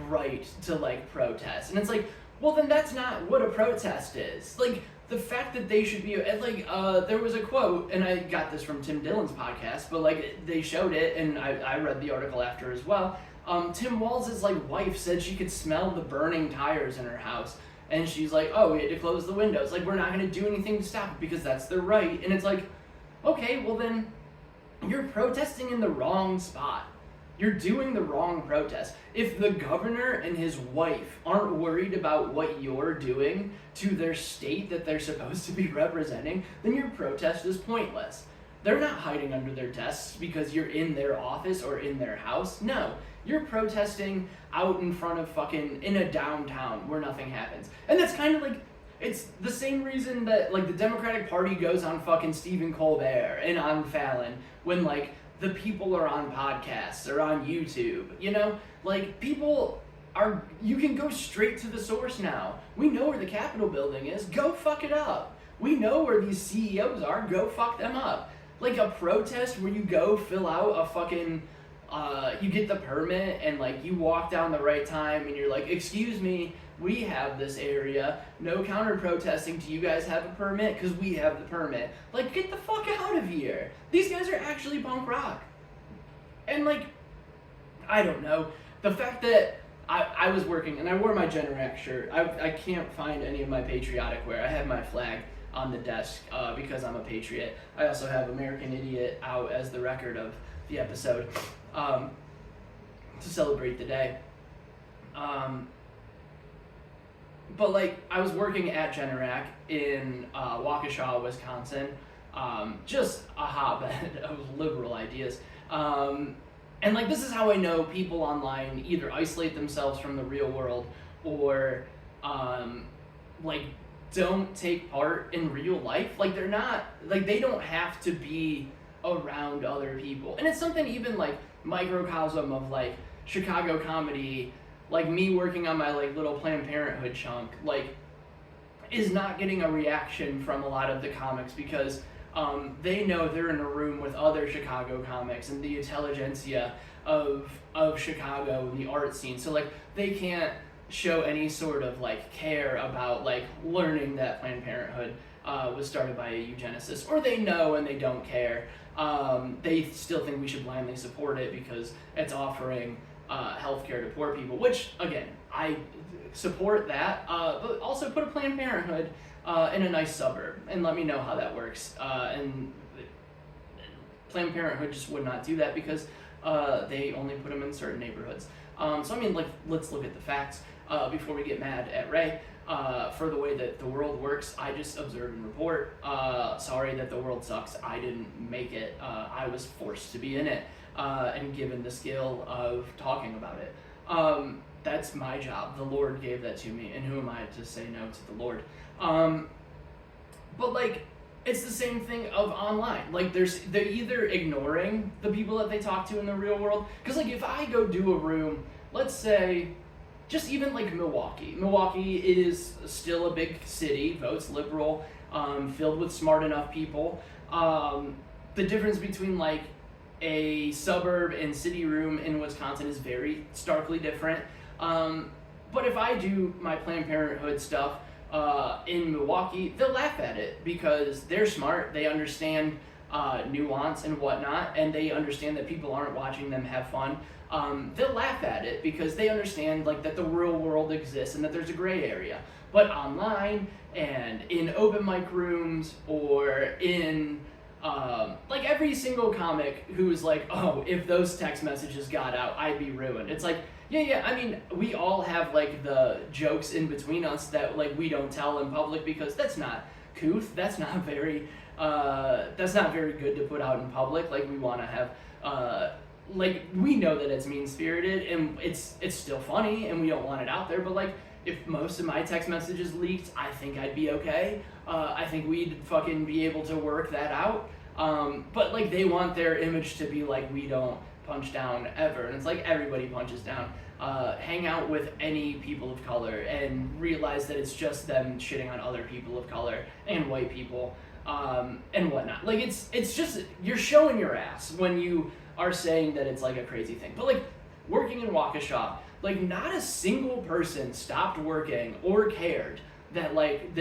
right to protest. And it's well, then that's not what a protest is. The fact that they should be there was a quote, and I got this from Tim Dillon's podcast, but they showed it, and I read the article after as well. Tim Walz's wife said she could smell the burning tires in her house, And she's like, oh, we had to close the windows. Like, we're not going to do anything to stop it because that's their right. And it's like, okay, well then, you're protesting in the wrong spot. You're doing the wrong protest. If the governor and his wife aren't worried about what you're doing to their state that they're supposed to be representing, then your protest is pointless. They're not hiding under their desks because you're in their office or in their house. No, you're protesting out in front of in a downtown where nothing happens. And that's kind of like, it's the same reason that like the Democratic Party goes on Stephen Colbert and on Fallon when like the people are on podcasts or on YouTube, you know? Like, people are, you can go straight to the source now. We know where the Capitol building is, go fuck it up. We know where these CEOs are, go fuck them up. Like a protest where you go fill out a you get the permit and like you walk down the right time and you're like, excuse me, we have this area, no counter protesting till you guys have a permit because we have the permit. Like, get the fuck out of here. These guys are actually punk rock. And like, I don't know, the fact that I was working and I wore my Generac shirt. I can't find any of my patriotic wear. I have my flag on the desk because I'm a patriot. I also have American Idiot out as the record of the episode to celebrate the day. But like, I was working at Generac in Waukesha, Wisconsin, just a hotbed of liberal ideas. And like, this is how I know people online either isolate themselves from the real world or like don't take part in real life. Like, they're not, like, they don't have to be around other people. And it's something even like microcosm of like Chicago comedy, like me working on my like little Planned Parenthood chunk, like is not getting a reaction from a lot of the comics because they know they're in a room with other Chicago comics and the intelligentsia of Chicago and the art scene. So like they can't show any sort of like care about like learning that Planned Parenthood was started by a eugenicist, or they know and they don't care. They still think we should blindly support it because it's offering healthcare to poor people, which again, I support that, but also put a Planned Parenthood in a nice suburb and let me know how that works. And Planned Parenthood just would not do that because they only put them in certain neighborhoods. So I mean, like, let's look at the facts before we get mad at Ray for the way that the world works. I just observe and report. Sorry that the world sucks. I didn't make it. I was forced to be in it and given the skill of talking about it. That's my job. The Lord gave that to me, and who am I to say no to the Lord? But like, it's the same thing of online. Like, they're either ignoring the people that they talk to in the real world. Because like, if I go do a room, let's say, just even like Milwaukee. Milwaukee is still a big city, votes liberal, filled with smart enough people. The difference between like a suburb and city room in Wisconsin is very starkly different. But if I do my Planned Parenthood stuff in Milwaukee, they'll laugh at it because they're smart, they understand nuance and whatnot, and they understand that people aren't watching them have fun. They'll laugh at it because they understand like that the real world exists and that there's a gray area. But online and in open mic rooms or in like every single comic who's like, oh, if those text messages got out, I'd be ruined. It's like, yeah, I mean, we all have like the jokes in between us that like we don't tell in public because that's not couth, that's not very good to put out in public. Like, we want to have like, we know that it's mean-spirited and it's still funny and we don't want it out there, but like, if most of my text messages leaked, I think I'd be okay. I think we'd fucking be able to work that out. But like, they want their image to be like, we don't punch down ever. And it's like, everybody punches down. Hang out with any people of color and realize that it's just them shitting on other people of color and white people and whatnot. Like, it's just, you're showing your ass when you are saying that it's like a crazy thing. But like, working in Waukesha, like, not a single person stopped working or cared that like,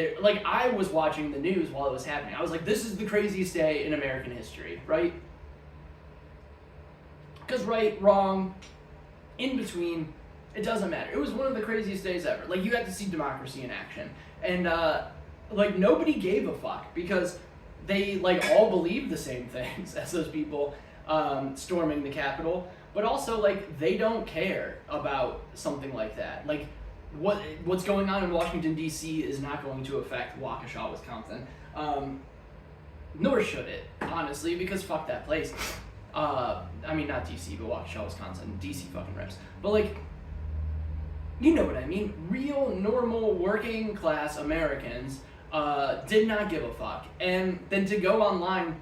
I was watching the news while it was happening. I was like, this is the craziest day in American history, right? Because right, wrong, in between, It doesn't matter. It was one of the craziest days ever. Like, you got to see democracy in action. And, like, nobody gave a fuck because they, like, all believed the same things as those people storming the Capitol. But also, like, they don't care about something like that. Like, what's going on in Washington, D.C. is not going to affect Waukesha, Wisconsin. Nor should it, honestly, because fuck that place. I mean, not D.C., but Waukesha, Wisconsin. D.C. fucking rips. But, like, you know what I mean. Real, normal, working class Americans did not give a fuck. And then to go online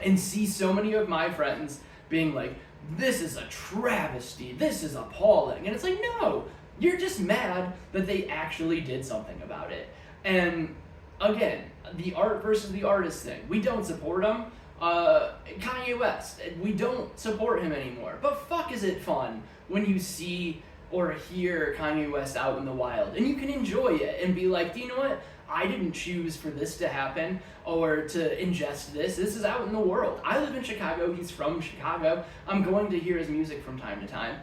and see so many of my friends being like, this is a travesty, this is appalling. And it's like, no, you're just mad that they actually did something about it. And again, the art versus the artist thing. We don't support him. Kanye West, we don't support him anymore. But fuck is it fun when you see or hear Kanye West out in the wild and you can enjoy it and be like, do you know what? I didn't choose for this to happen or to ingest this. This is out in the world. I live in Chicago. He's from Chicago. I'm going to hear his music from time to time,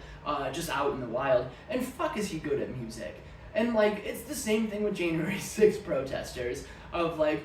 just out in the wild. And fuck is he good at music. And like, it's the same thing with January 6th protesters of like,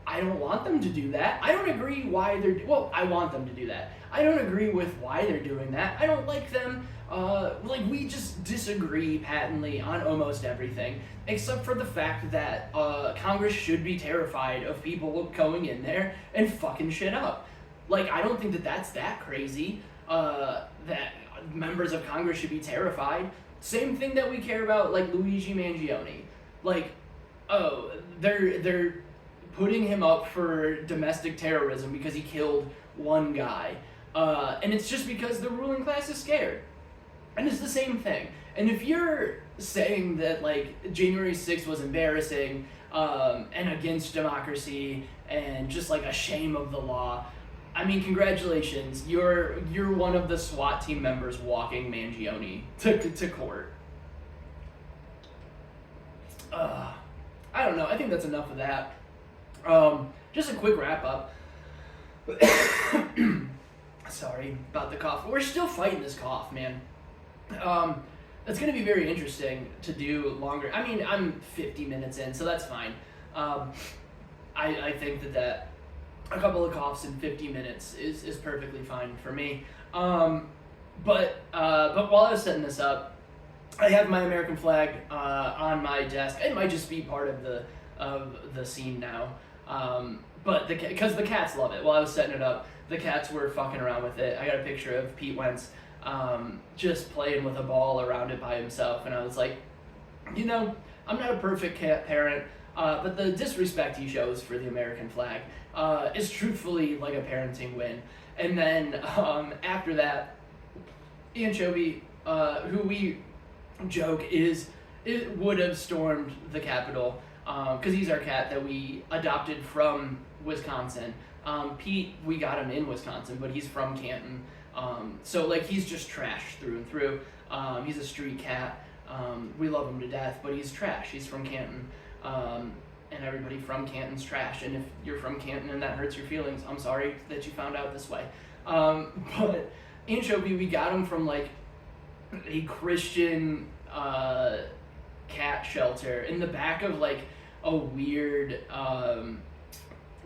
I don't want them to do that. I don't agree why they're, well, I want them to do that. I don't agree with why they're doing that. I don't like them. Like, we just disagree patently on almost everything, except for the fact that Congress should be terrified of people going in there and fucking shit up. Like, I don't think that that's that crazy, that members of Congress should be terrified. Same thing that we care about, like, Luigi Mangione. Like, oh, they're putting him up for domestic terrorism because he killed one guy. And it's just because the ruling class is scared. And it's the same thing. And if you're saying that, like, January 6th was embarrassing and against democracy and just, like, a shame of the law, I mean, congratulations. You're one of the SWAT team members walking Mangione to court. I don't know. I think that's enough of that. Just a quick wrap up. Sorry about the cough. We're still fighting this cough, man. It's going to be very interesting to do longer. I mean, I'm 50 minutes in, so that's fine. I think that a couple of coughs in 50 minutes is perfectly fine for me. But while I was setting this up, I have my American flag on my desk. It might just be part of the scene now. But because the cats love it. While I was setting it up, the cats were fucking around with it. I got a picture of Pete Wentz just playing with a ball around it by himself, and I was like, you know, I'm not a perfect cat parent, but the disrespect he shows for the American flag is truthfully like a parenting win. And then after that, Anchovy, who we joke would have stormed the Capitol, because he's our cat that we adopted from Wisconsin. Pete, we got him in Wisconsin, but he's from Canton. So, like, he's just trash through and through. He's a street cat. We love him to death, but he's trash. He's from Canton. And everybody from Canton's trash. And if you're from Canton and that hurts your feelings, I'm sorry that you found out this way. But Anchovy, we got him from, like, a Christian cat shelter in the back of, like, a weird,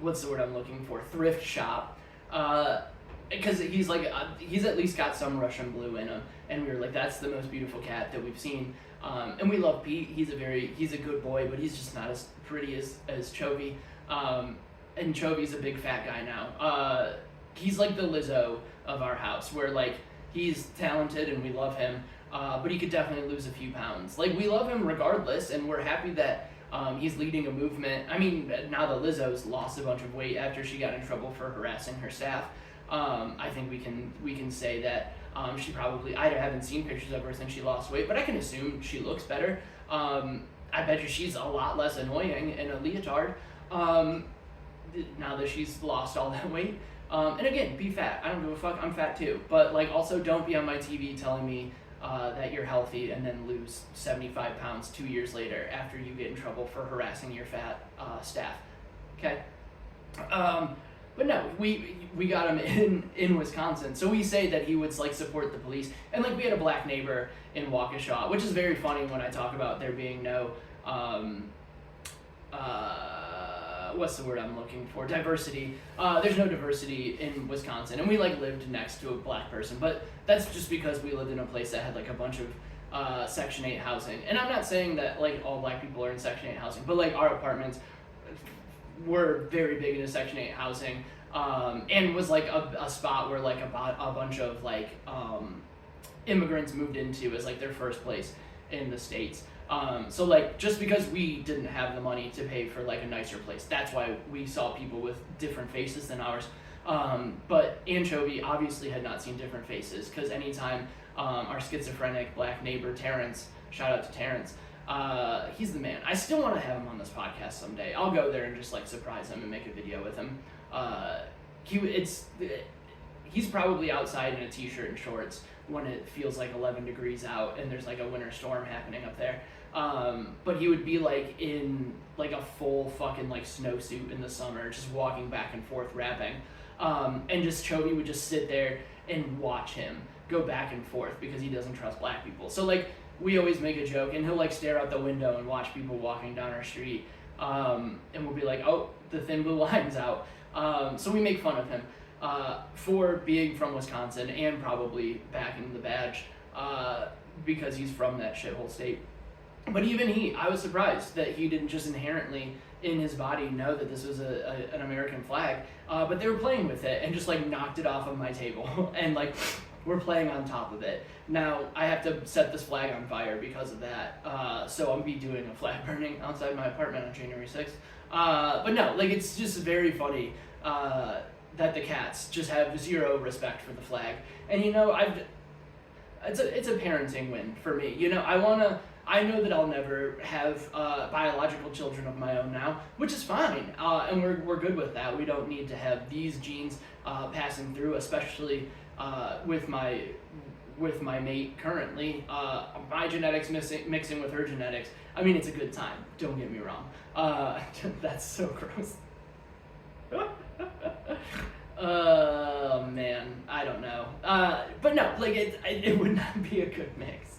what's the word I'm looking for? Thrift shop. Because he's like, he's at least got some Russian blue in him, and we were like, that's the most beautiful cat that we've seen. And we love Pete. He's a good boy, but he's just not as pretty as Chovy. And Chovy's a big fat guy now. He's like the Lizzo of our house, where like he's talented and we love him, but he could definitely lose a few pounds. Like, we love him regardless, and we're happy that he's leading a movement. I mean, now that Lizzo's lost a bunch of weight after she got in trouble for harassing her staff. I think we can say that she probably, I haven't seen pictures of her since she lost weight, but I can assume she looks better. I bet you she's a lot less annoying in a leotard now that she's lost all that weight. And again, be fat. I don't give a fuck. I'm fat too. But like, also don't be on my TV telling me that you're healthy and then lose 75 pounds 2 years later after you get in trouble for harassing your fat staff. Okay? But no, we got him in Wisconsin. So we say that he would like support the police. And like we had a black neighbor in Waukesha, which is very funny when I talk about there being no what's the word I'm looking for? Diversity. There's no diversity in Wisconsin, and we like lived next to a black person, but that's just because we lived in a place that had like a bunch of Section 8 housing. And I'm not saying that like all black people are in Section 8 housing, but like our apartments were very big into Section 8 housing, and was like a spot where like a bunch of like immigrants moved into as like their first place in the States. So like just because we didn't have the money to pay for like a nicer place, that's why we saw people with different faces than ours. But Anchovy obviously had not seen different faces, because anytime our schizophrenic black neighbor Terrence, shout out to Terrence, he's the man. I still want to have him on this podcast someday. I'll go there and just like surprise him and make a video with him. He's probably outside in a t-shirt and shorts when it feels like 11 degrees out and there's like a winter storm happening up there. But he would be like in like a full fucking like snowsuit in the summer, just walking back and forth rapping. And just Chovy would just sit there and watch him go back and forth because he doesn't trust black people. So like we always make a joke, and he'll like stare out the window and watch people walking down our street. And we'll be like, oh, the thin blue line's out. So we make fun of him for being from Wisconsin and probably backing the badge because he's from that shithole state. But even I was surprised that he didn't just inherently in his body know that this was an American flag, but they were playing with it and just like knocked it off of my table and like we're playing on top of it. Now I have to set this flag on fire because of that, so I'll be doing a flag burning outside my apartment on January 6th. But no, like it's just very funny that the cats just have zero respect for the flag. And you know, it's a parenting win for me. You know, I know that I'll never have biological children of my own now, which is fine, and we're good with that. We don't need to have these genes passing through, especially with my mate currently. My genetics mixing with her genetics. I mean, it's a good time. Don't get me wrong. That's so gross. Oh man, I don't know. But no, like it would not be a good mix.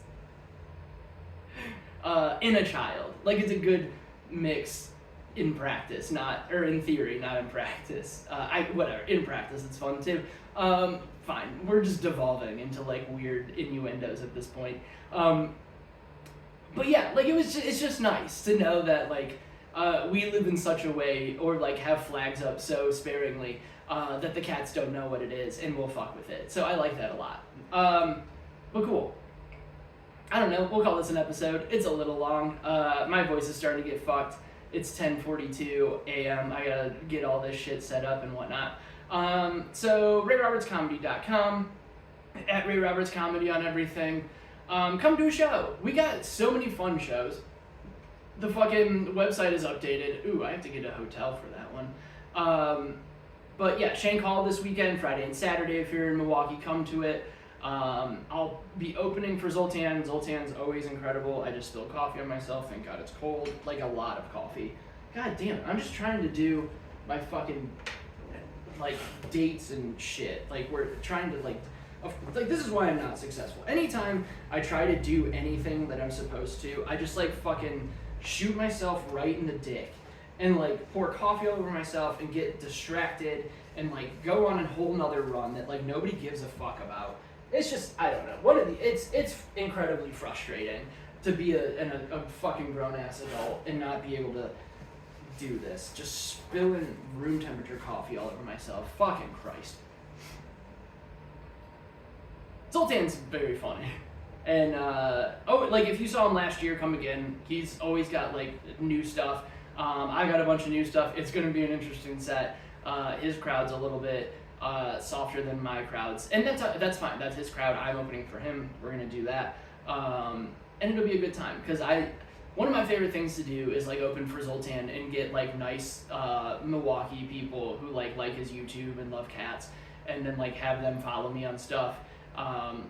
In a child, like it's a good mix in practice, or in theory, not in practice. Whatever, in practice it's fun too. Fine, we're just devolving into like weird innuendos at this point. But yeah, like it's just nice to know that like we live in such a way, or like have flags up so sparingly that the cats don't know what it is and will fuck with it. So I like that a lot. But cool. I don't know, we'll call this an episode. It's a little long. My voice is starting to get fucked. It's 10:42 a.m. I gotta get all this shit set up and whatnot. So RayRobertsComedy.com, at RayRobertsComedy on everything. Come to a show. We got so many fun shows. The fucking website is updated. Ooh, I have to get a hotel for that one. But yeah, Shank Hall this weekend, Friday and Saturday. If you're in Milwaukee, come to it. I'll be opening for Zoltan. Zoltan's always incredible. I just spilled coffee on myself. Thank God it's cold. Like a lot of coffee. God damn it. I'm just trying to do my fucking like dates and shit. Like we're trying to like this is why I'm not successful. Anytime I try to do anything that I'm supposed to, I just like fucking shoot myself right in the dick and like pour coffee all over myself and get distracted and like go on a whole nother run that like nobody gives a fuck about. It's just, I don't know. It's incredibly frustrating to be a fucking grown-ass adult and not be able to do this. Just spilling room temperature coffee all over myself. Fucking Christ. Zoltan's very funny. And, like if you saw him last year, come again. He's always got like new stuff. I got a bunch of new stuff. It's going to be an interesting set. His crowd's a little bit softer than my crowds, and that's fine. That's his crowd. I'm opening for him. We're gonna do that, and it'll be a good time because one of my favorite things to do is like open for Zoltan and get like nice Milwaukee people who like his YouTube and love cats, and then like have them follow me on stuff.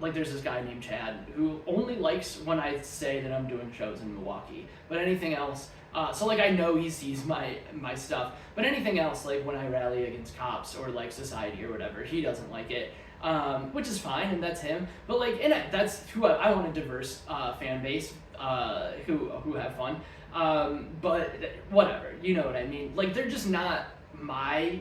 Like there's this guy named Chad who only likes when I say that I'm doing shows in Milwaukee, but anything else So like I know he sees my stuff, but anything else, like when I rally against cops or like society or whatever, he doesn't like it, which is fine, and that's him. But like, and that's who I want a diverse fan base, who have fun. But whatever, you know what I mean. Like they're just not my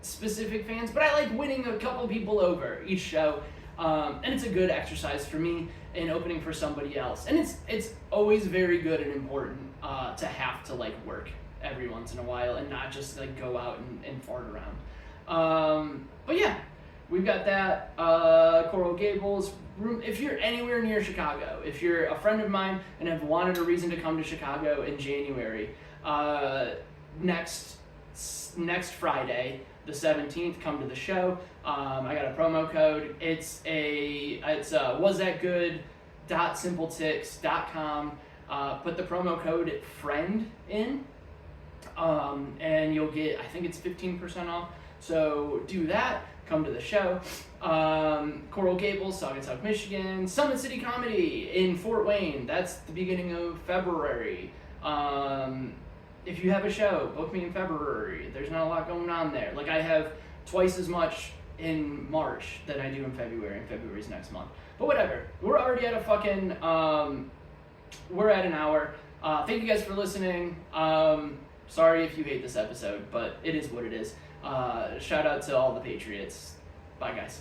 specific fans, but I like winning a couple people over each show, and it's a good exercise for me in opening for somebody else, and it's always very good and important to have to like work every once in a while and not just like go out and fart around. But yeah, we've got that. Coral Gables. If you're anywhere near Chicago, if you're a friend of mine and have wanted a reason to come to Chicago in January, next Friday, the 17th, come to the show. I got a promo code. It's wasthatgood.simpletix.com. Put the promo code FRIEND in, and you'll get, I think it's 15% off. So do that. Come to the show. Coral Gables, Saugatuck, Michigan. Summit City Comedy in Fort Wayne. That's the beginning of February. If you have a show, book me in February. There's not a lot going on there. Like I have twice as much in March than I do in February, and February's next month. But whatever. We're already at a fucking, we're at an hour. Thank you guys for listening. Sorry if you hate this episode, but it is what it is. Shout out to all the Patriots. Bye, guys.